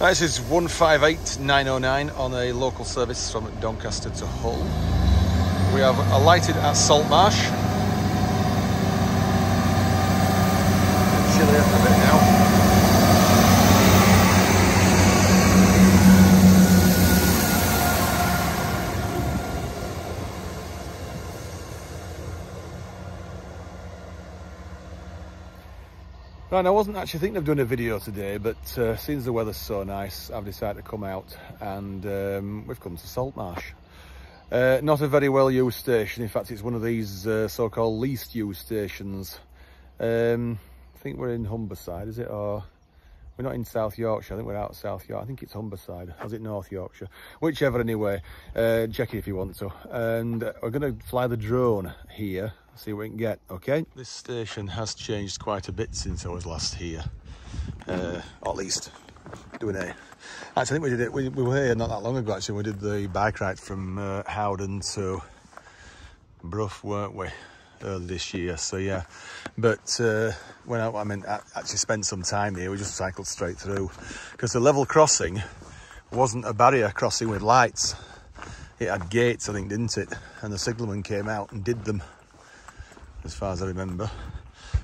Right, this is 158909 on a local service from Doncaster to Hull. We have alighted at Saltmarshe. Chilly a bit now. Right, I wasn't actually thinking of doing a video today, but since the weather's so nice, I've decided to come out, and we've come to Saltmarshe. Not a very well used station. In fact, it's one of these so-called least used stations. I think we're in Humberside, is it? Or we're not in South Yorkshire. I think we're out of South Yorkshire. I think it's Humberside. Or is it North Yorkshire? Whichever, anyway. Check it if you want to. And we're going to fly the drone here. See what we can get, okay? This station has changed quite a bit since I was last here. Or at least doing it. Actually, I think we did it. We were here not that long ago. Actually, we did the bike ride from Howden to Brough, weren't we? Early this year. So yeah. But when I actually spent some time here. We just cycled straight through because the level crossing wasn't a barrier crossing with lights. It had gates, I think, didn't it? And the signalman came out and did them, as far as I remember.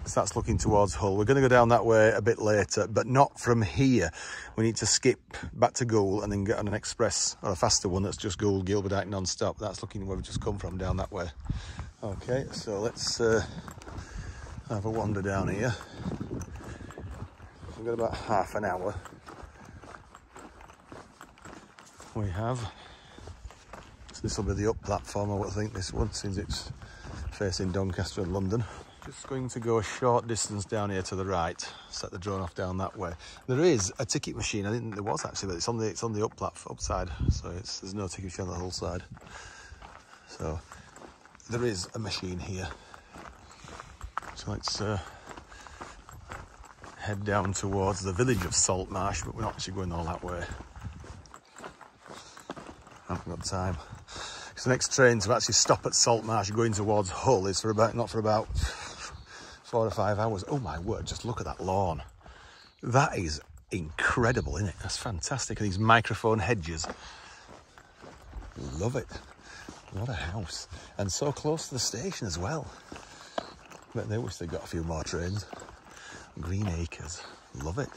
So that's looking towards Hull. We're going to go down that way a bit later, but not from here. We need to skip back to Goole and then get on an express or a faster one that's just Goole, Gilberdike non-stop. That's looking where we've just come from, down that way. Okay, so let's have a wander down here. We've got about half an hour. We have. So this will be the up platform, I would think, this one, since it's facing Doncaster and London. Just going to go a short distance down here to the right, set the drone off down that way. There is a ticket machine. I didn't think there was actually, but it's on the up platform, upside, so there's no ticket machine on the Hull side. So there is a machine here. So let's head down towards the village of Saltmarshe, but we're not actually going all that way. I haven't got time. So the next train to actually stop at Saltmarshe going towards Hull is not for about 4 or 5 hours. Oh my word, just look at that lawn. That is incredible, isn't it? That's fantastic. And these microphone hedges. Love it. What a house. And so close to the station as well. But they wish they got a few more trains. Green acres. Love it.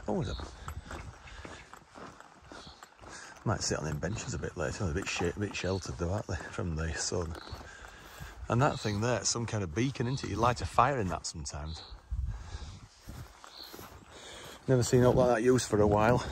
Oh, might sit on them benches a bit later. They're a bit sheltered though, aren't they, from the sun? And that thing there, it's some kind of beacon, isn't it? You light a fire in that sometimes. Never seen it like that used for a while.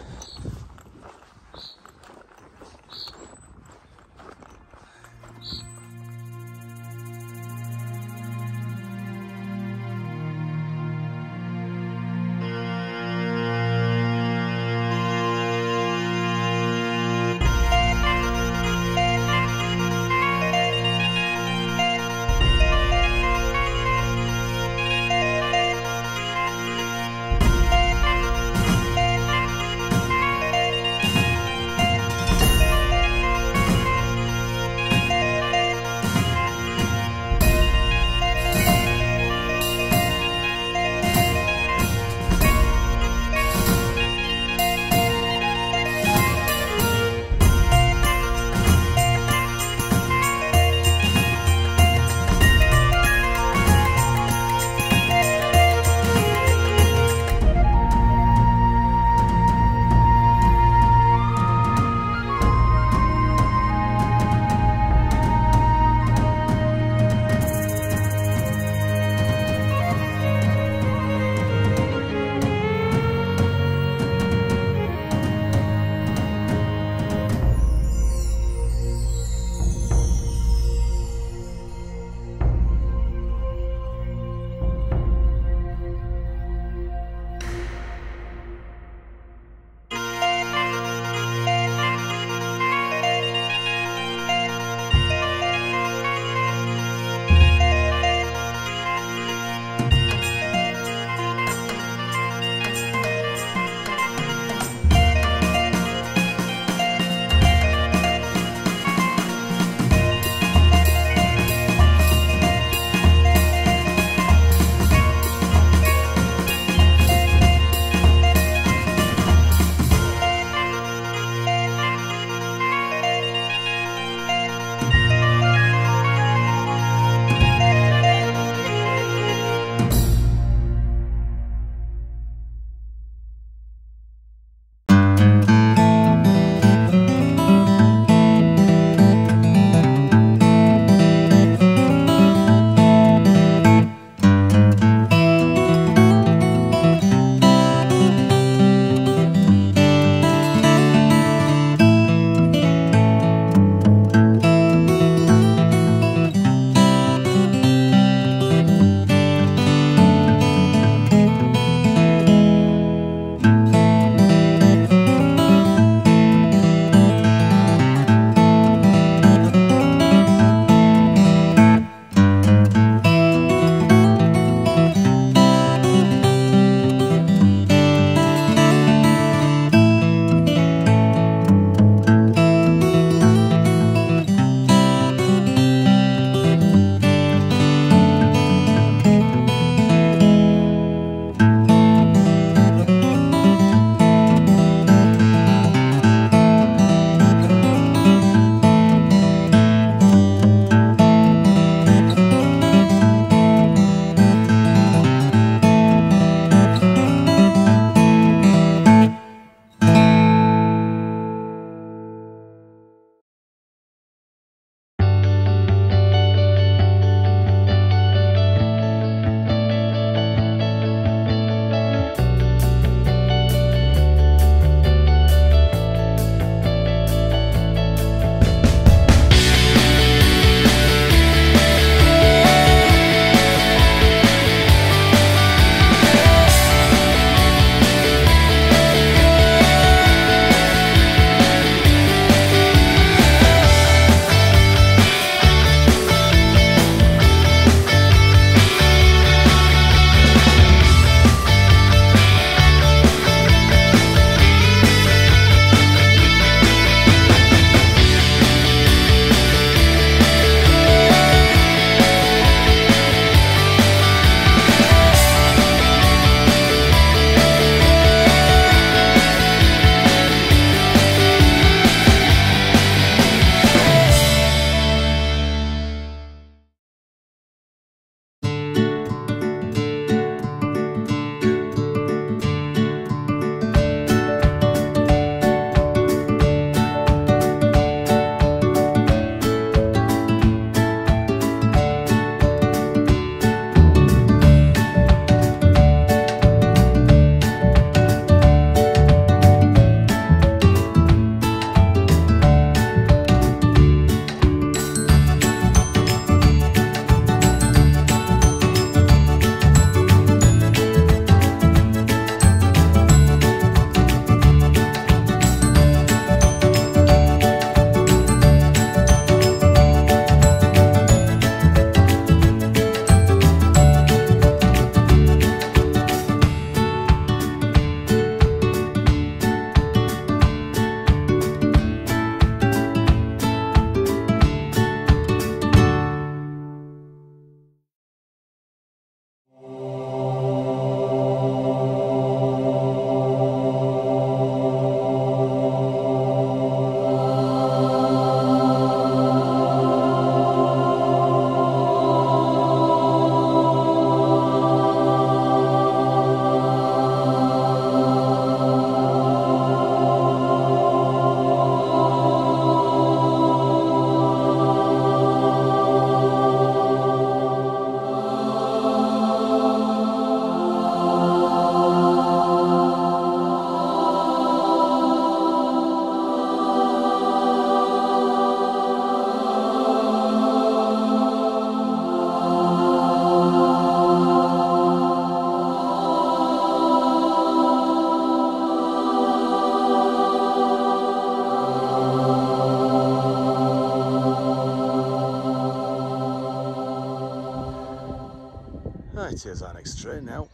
here's our next train now.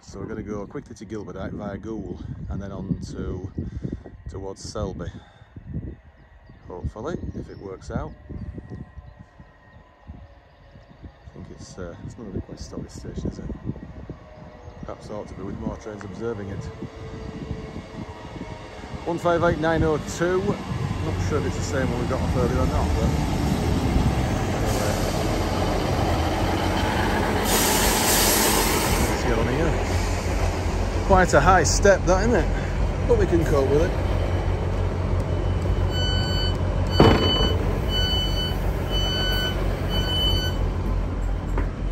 So we're going to go quickly to Gilberdike via Goole and then on towards Selby. Hopefully, if it works out. I think it's not a request stop this station, is it? Perhaps ought to be with more trains observing it. 158902. Not sure if it's the same one we got off earlier or not, but let's get on here. Quite a high step, that, isn't it? But we can cope with it.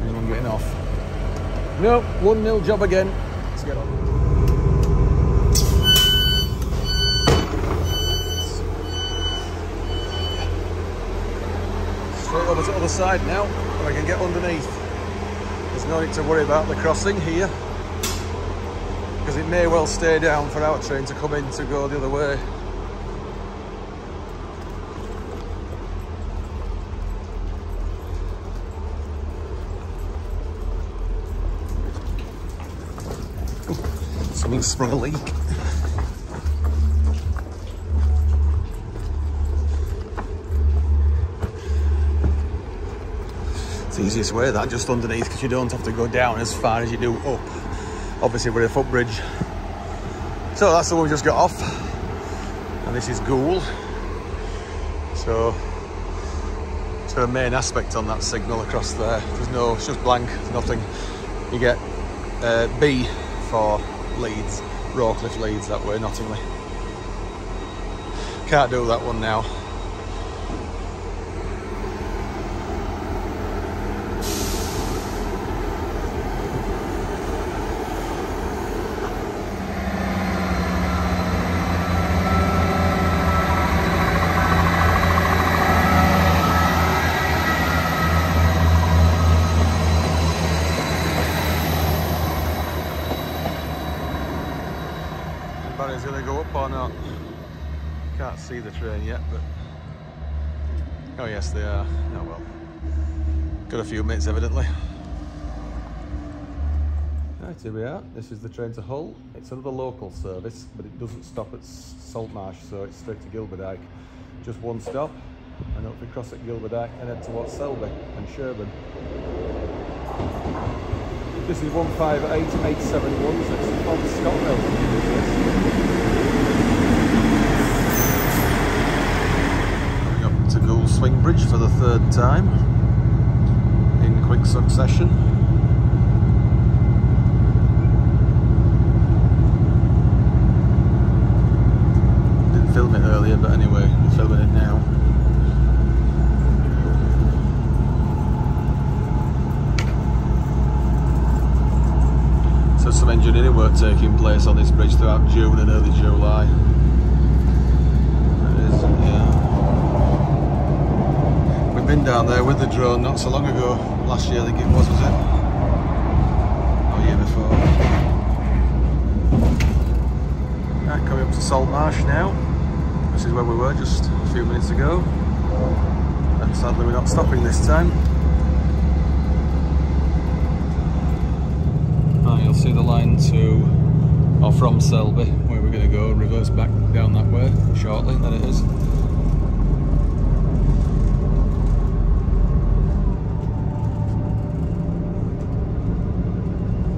Anyone getting off? No, 1-0 job again. Let's get on. Straight over to the other side now, where I can get underneath. There's no need to worry about the crossing here, because it may well stay down for our train to come in to go the other way. Something sprung a leak. It's the easiest way, that, just underneath, because you don't have to go down as far as you do up. Obviously we're a footbridge. So that's the one we just got off. And this is Goole. So it's a main aspect on that signal across there. There's no, it's just blank, there's nothing. You get B for Leeds, Rawcliffe Leeds that way, Nottingley. Can't do that one now. Barriers going to go up or not? Can't see the train yet, but oh yes, they are. Oh well, got a few minutes evidently. Right, here we are. This is the train to Hull. It's another local service, but it doesn't stop at Saltmarshe, so it's straight to Gilberdike. Just one stop, and up we cross at Gilberdike and head towards Selby and Sherburn. This is 158871, so it's from ScotRail. Coming up to Goole Swing Bridge for the third time in quick succession. Didn't film it earlier, but anyway, I'm filming it now. There's some engineering work taking place on this bridge throughout June and early July. There it is, yeah. We've been down there with the drone not so long ago. Last year I think it was it? Or year before. Right, coming up to Saltmarshe now. This is where we were just a few minutes ago. And sadly we're not stopping this time. You'll see the line to, or from Selby, where we're going to go, reverse back down that way shortly, that it is.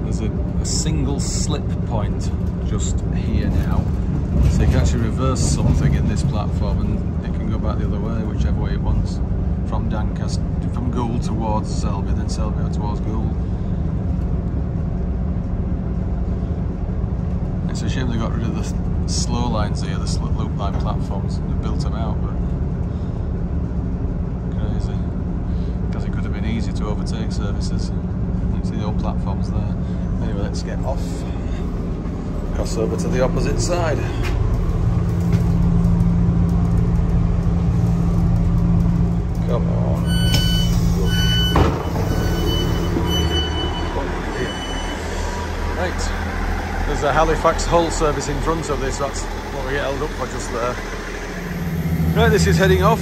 There's a single slip point just here now, so you can actually reverse something in this platform and it can go back the other way, whichever way it wants, from Doncaster, from Goole towards Selby, then Selby towards Goole. It's a shame they got rid of the slow lines here, the loop line platforms. They built them out, but crazy. Because it could have been easy to overtake services. You can see the old platforms there. Anyway, let's get off. Cross over to the opposite side. Come on. Right. There's a Halifax Hull service in front of this, that's what we get held up for just there. Right, this is heading off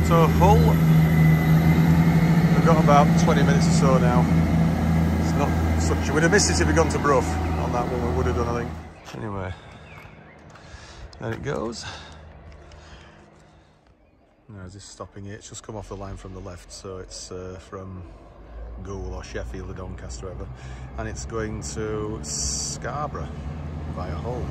to Hull. We've got about 20 minutes or so now. It's not such. We'd have missed it if we'd gone to Brough on that one, we would have done, I think. Anyway, there it goes. Now, is this stopping here? It's just come off the line from the left, so it's from Goole or Sheffield or Doncaster, whatever, and it's going to Scarborough via Hull.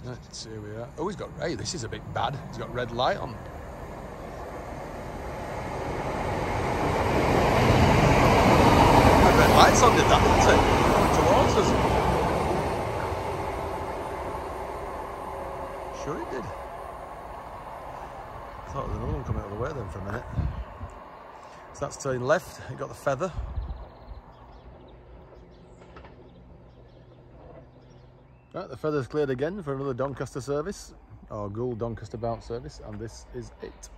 Right, here we are. Oh, he's got, hey, this is a bit bad. He's got red light on. Red lights on, did that, didn't it? Coming towards us. Sure it did. I thought there was another one coming out of the way then for a minute. So that's turning left. You got the feather. Right, the feather's cleared again for another Doncaster service, or Goole Doncaster bound service, and this is it.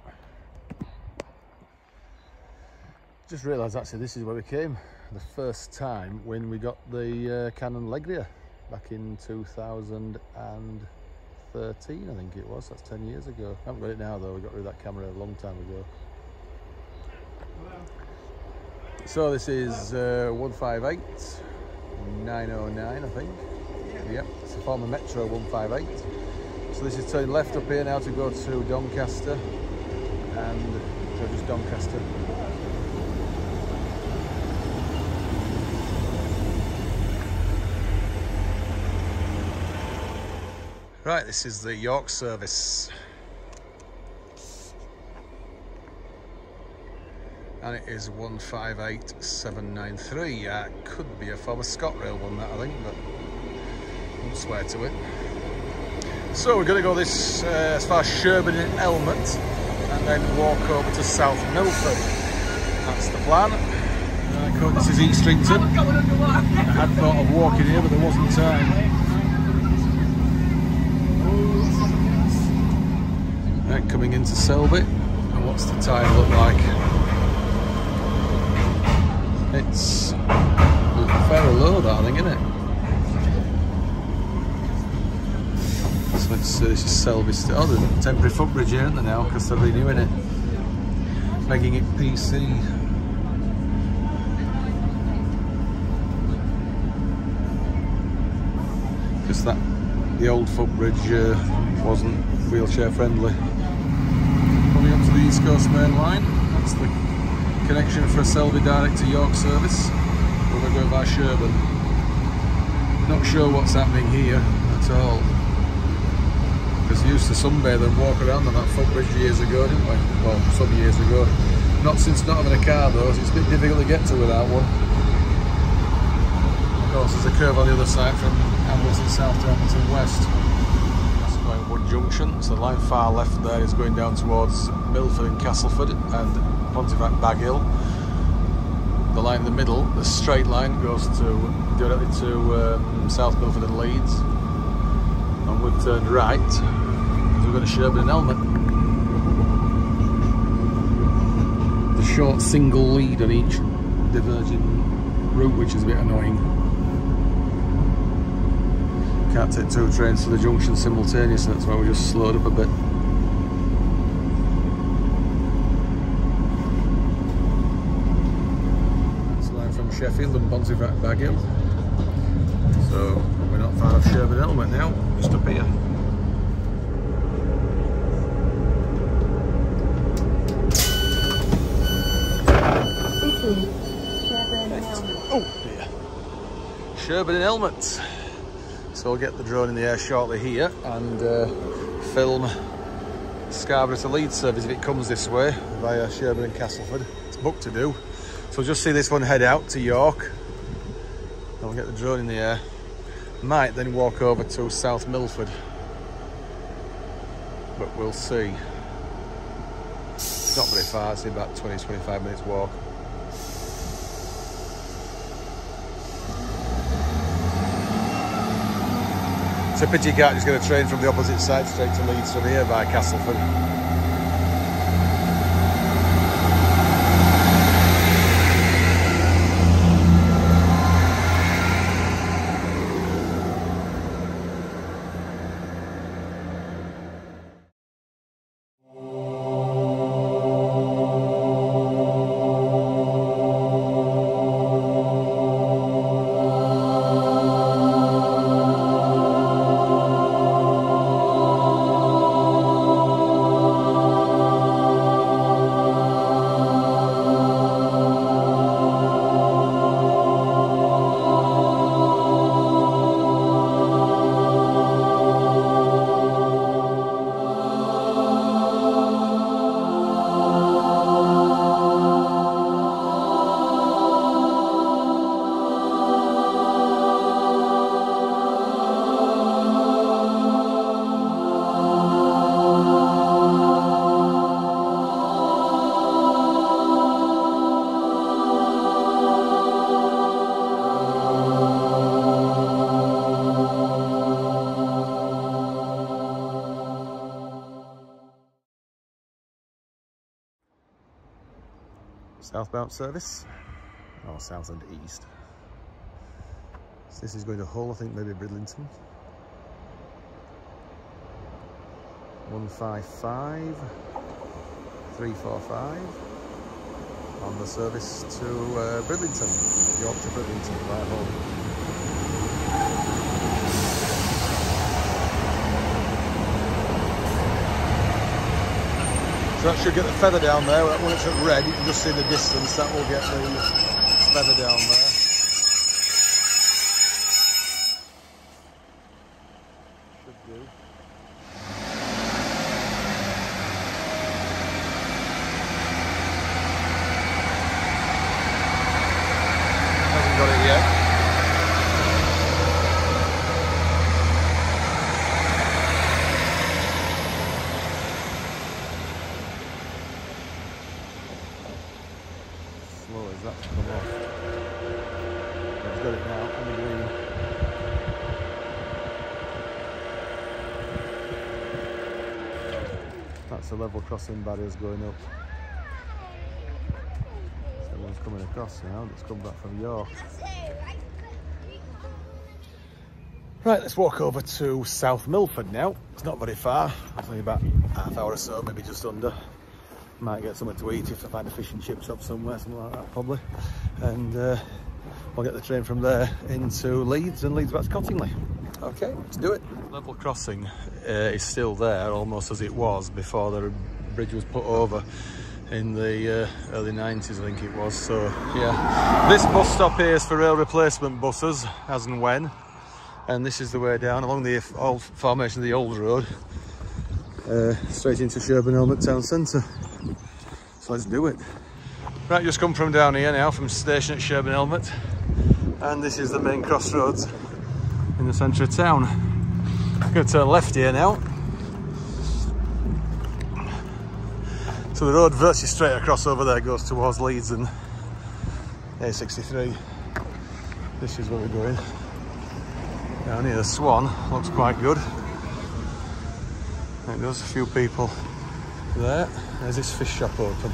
Just realised actually this is where we came the first time when we got the Canon Legria back in 2013, I think it was. That's 10 years ago. I haven't got it now though, we got rid of that camera a long time ago. So this is 158 909, I think. Yep, it's a former Metro 158. So this is turning left up here now to go to Doncaster, and so just Doncaster. Right, this is the York service. And it is 158793. Could be a former ScotRail one, that I think, but I won't swear to it. So we're going to go this as far as Sherburn-in-Elmet and then walk over to South Milford. That's the plan. This is Eastrington. I had thought of walking here, but there wasn't time. Right, coming into Selby. And what's the time look like? It's fairly low, that I think, isn't it? So let's see, this is Selby still. Oh, there's a temporary footbridge here, isn't there now? Because they're renewing it, making it PC. Just that the old footbridge wasn't wheelchair friendly. Coming up to the East Coast Main Line. That's the connection for a Selby direct to York service. We're going to go by Sherburn. Not sure what's happening here at all. Because we used to sunbathe and walk around on that footbridge years ago, didn't we? Well, some years ago. Not since not having a car though, so it's a bit difficult to get to without one. Of course, there's a curve on the other side from Hamilton South to Hamilton West. That's going Wood Junction, so the line far left there is going down towards Milford and Castleford and Pontefract Baghill. The line in the middle, the straight line, goes directly to South Milford and Leeds. And we've turned right because we're going to Sherburn-in-Elmet. The short single lead on each diverging route, which is a bit annoying. Can't take two trains to the junction simultaneously, that's why we just slowed up a bit. Sheffield and Pontefract Baghill. So we're not far off Sherburn-in-Elmet now, just up here. Oh dear. Sherburn-in-Elmet. So I'll get the drone in the air shortly here and film Scarborough to Leeds service if it comes this way via Sherburn and Castleford. It's booked to do. So we'll just see this one head out to York. Then we'll get the drone in the air. Might then walk over to South Milford. But we'll see. It's not very far, it's about 20-25 minutes walk. It's a pity you can't just get a train from the opposite side straight to Leeds from here by Castleford. Southbound service, or south and east. So this is going to Hull, I think maybe Bridlington. 155 345 on the service to Bridlington, York to Bridlington via Hull. So that should get the feather down there. When it's at red, you can just see the distance. That will get the feather down there. Should do. Hasn't got it yet. Slow as that to come off. He's got it now on the green. That's the level crossing barriers going up. Someone's coming across now, that's come back from York. Right, let's walk over to South Milford now. It's not very far, it's only about half hour or so, maybe just under. Might get something to eat if I find a fish and chip shop somewhere, something like that probably. And we'll get the train from there into Leeds and Leeds back to Cottingley. Okay, let's do it. Level crossing is still there, almost as it was before the bridge was put over in the early 90s, I think it was. So yeah, this bus stop here is for rail replacement buses, as and when. And this is the way down along the old formation of the old road, straight into Sherburn-in-Elmet town centre. So let's do it. Right, just come from down here now, from station at Sherburn-in-Elmet, and this is the main crossroads in the centre of town. I'm going to turn left here now. So the road virtually straight across over there goes towards Leeds and A63. This is where we're going. Down here the Swan looks quite good. There's a few people there. There's this fish shop open.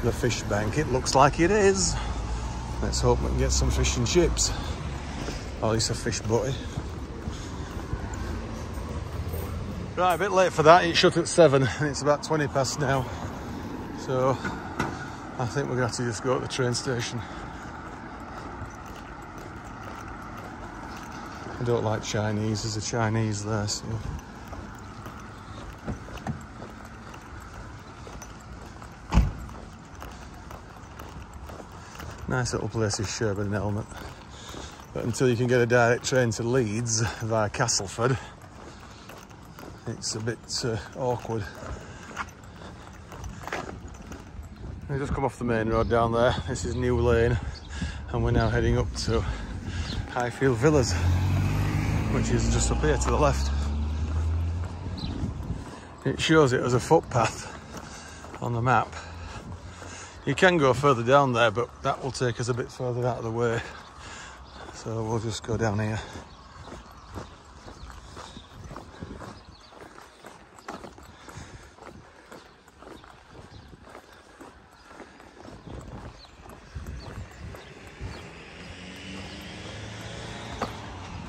The fish bank, it looks like it is. Let's hope we can get some fish and chips. Or at least a fish butty. Right, a bit late for that. It shut at 7 and it's about 20 past now. So I think we're going to have to just go to the train station. I don't like Chinese, there's a Chinese there, so. Nice little place is Sherburn-in-Elmet. But until you can get a direct train to Leeds via Castleford, it's a bit awkward. We just come off the main road down there. This is New Lane, and we're now heading up to Highfield Villas, which is just up here to the left. It shows it as a footpath on the map. You can go further down there, but that will take us a bit further out of the way. So we'll just go down here.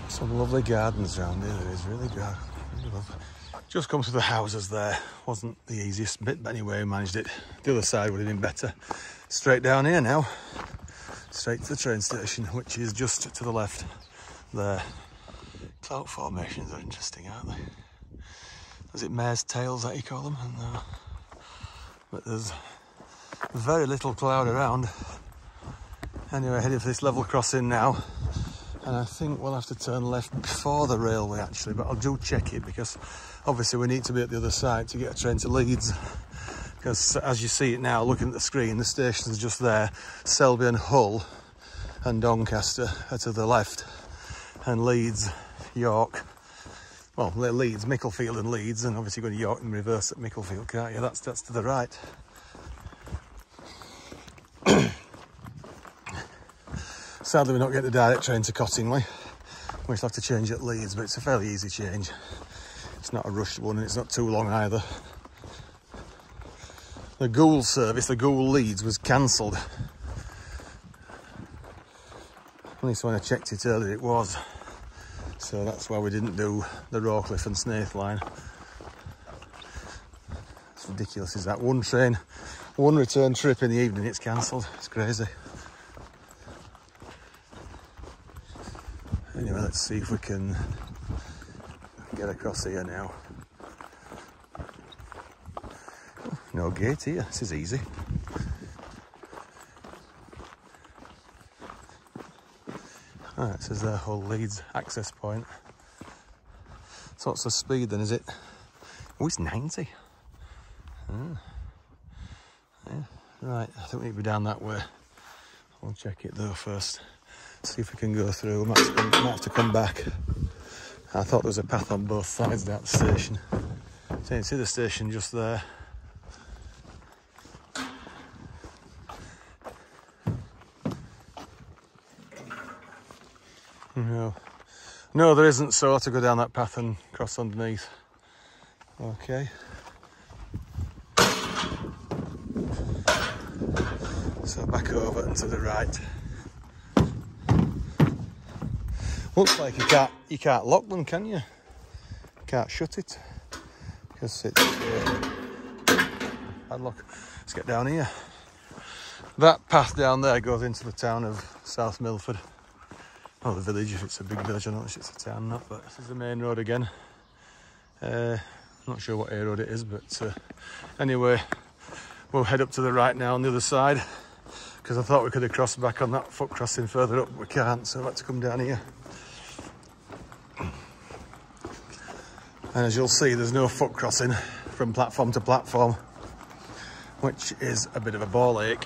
Some lovely gardens around here. There is really good. Really lovely. Just come to the houses there. Wasn't the easiest bit, but anyway, we managed it. The other side would have been better. Straight down here now. Straight to the train station, which is just to the left there. Clout formations are interesting, aren't they? Is it mare's tails that you call them? No. But there's very little cloud around. Anyway, heading for this level crossing now. And I think we'll have to turn left before the railway actually, but I'll do check it because obviously we need to be at the other side to get a train to Leeds. Because as you see it now, looking at the screen, the station's just there. Selby and Hull and Doncaster are to the left, and Leeds, York, well, Leeds, Micklefield and Leeds, and obviously going to York in reverse at Micklefield, can't you? That's to the right. Sadly, we're not getting a direct train to Cottingley. We shall have to change at Leeds, but it's a fairly easy change. It's not a rushed one and it's not too long either. the Gould service, the Gould Leeds, was cancelled. At least when I checked it earlier it was. So that's why we didn't do the Rawcliffe and Snaith line. It's ridiculous, is that? One train, one return trip in the evening, it's cancelled. It's crazy. Anyway, let's see if we can get across here now. No gate here, this is easy. Alright, this is their whole Leeds access point. So what's the speed then, is it? Oh, it's 90. Yeah. Right, I think we need to be down that way. I'll check it though first. See if we can go through. We might have to come back. I thought there was a path on both sides down the station. So you can see the station just there. No, there isn't, so I'll have to go down that path and cross underneath. Okay. So back over and to the right. Looks like you can't lock them, can you? You can't shut it because it's padlock. Let's get down here. That path down there goes into the town of South Milford. Well, the village, if it's a big village. I don't know if it's a town or not, but this is the main road again. Not sure what A road it is, but anyway, we'll head up to the right now on the other side, because I thought we could have crossed back on that foot crossing further up, but we can't, so I've had to come down here. And as you'll see, there's no foot crossing from platform to platform, which is a bit of a ball ache.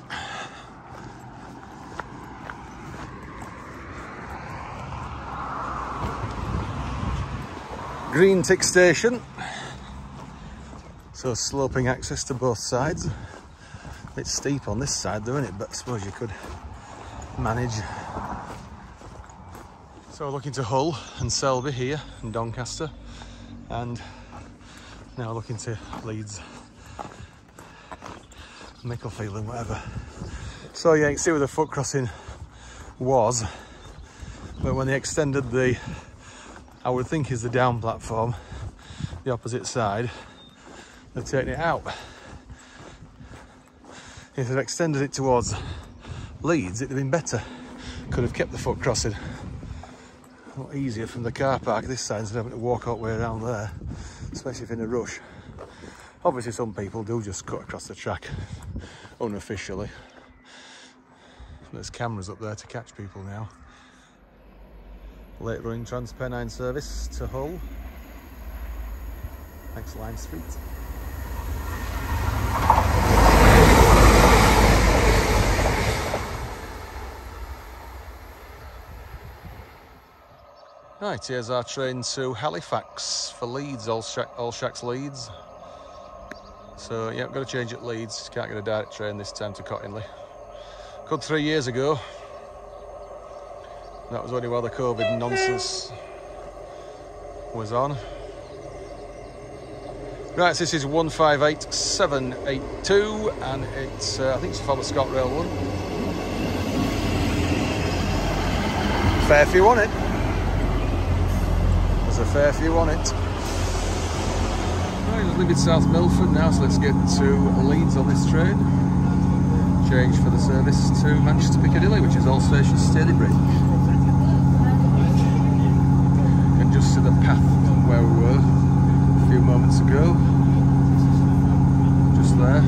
Green tick station, so sloping access to both sides. A bit steep on this side though, isn't it? But I suppose you could manage. So we're looking to Hull and Selby here in Doncaster, and now looking to Leeds, Micklefield and whatever. So yeah, you can see where the foot crossing was, but when they extended the, I would think is the down platform, the opposite side, they've taken it out. If they'd extended it towards Leeds, it'd have been better. Could have kept the foot crossing. A lot easier from the car park this side instead of having to walk all the way around there, especially if in a rush. Obviously some people do just cut across the track unofficially. There's cameras up there to catch people now. Late running Transpennine service to Hull. Next Lime Street. Right, here's our train to Halifax for Leeds, Allshacks Leeds. So yeah, we've got to change at Leeds. Can't get a direct train this time to Cottingley. Could 3 years ago. That was only while the COVID nonsense was on. Right, so this is 158782, and it's I think it's from the ScotRail one. Fair few on it. There's a fair few on it. Right, just leaving South Milford now, so let's get to Leeds on this train. Change for the service to Manchester Piccadilly, which is all stations Staley Bridge. Just to the path where we were a few moments ago. Just there.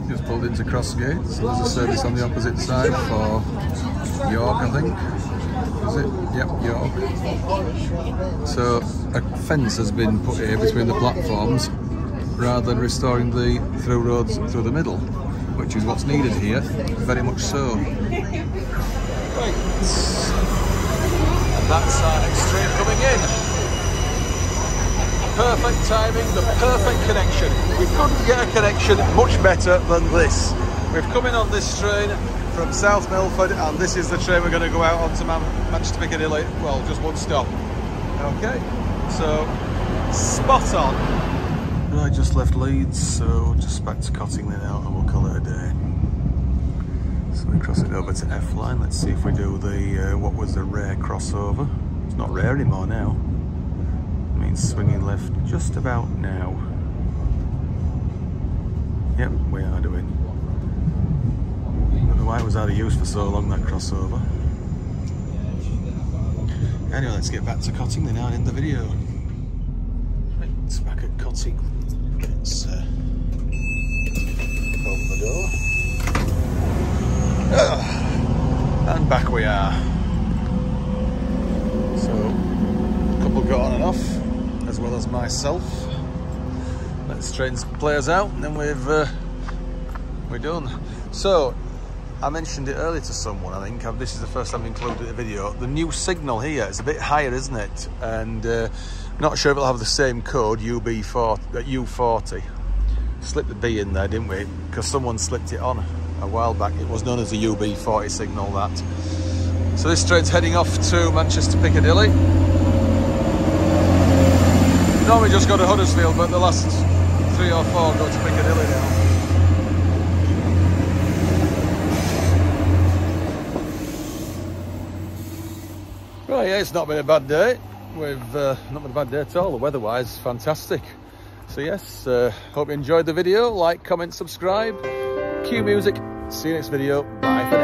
Just pulled into Crossgate, so there's a service on the opposite side for York, I think. Is it? Yep, York. So a fence has been put here between the platforms rather than restoring the through roads through the middle, which is what's needed here, very much so. Right. That's our next train coming in. Perfect timing, the perfect connection. We couldn't get a connection much better than this. We've come in on this train from South Milford, and this is the train we're going to go out onto Manchester Piccadilly. Well, just one stop. Okay, so spot on. Right, just left Leeds, so just back to Cottingley now and we'll call it a day. So we cross it over to F-line. Let's see if we do the, what was the rare crossover. It's not rare anymore now. It means swinging left just about now. Yep, we are doing. I don't know why it was out of use for so long, that crossover. Anyway, let's get back to Cottingley now and end the video. Right, it's back at Cottingley. Let's open the door. And back we are. So, a couple got on and off, as well as myself. Let's straighten some players out, and then we're done. So, I mentioned it earlier to someone, I think. This is the first time I've included a video. The new signal here, it's a bit higher, isn't it? And not sure if it'll have the same code, U40. Slipped the B in there, didn't we? Because someone slipped it on a while back. It was known as the UB40 signal, that. So this train's heading off to Manchester Piccadilly. No, we just go to Huddersfield, but the last 3 or 4 go to Piccadilly now. Right, yeah, it's not been a bad day. We've not been a bad day at all. The weather-wise, fantastic. So yes, hope you enjoyed the video. Like, comment, subscribe. Cue music. See you next video. Bye for now.